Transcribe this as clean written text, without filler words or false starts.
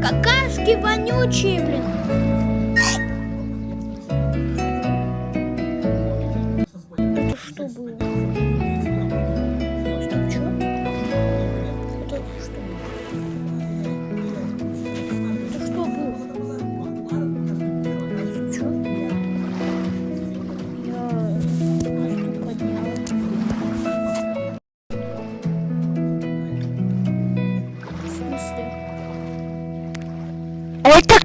Какашки вонючие, блин. Это что было? Стоп, что? Это что? Это что было? Что? Я просто поднял. В смысле? Это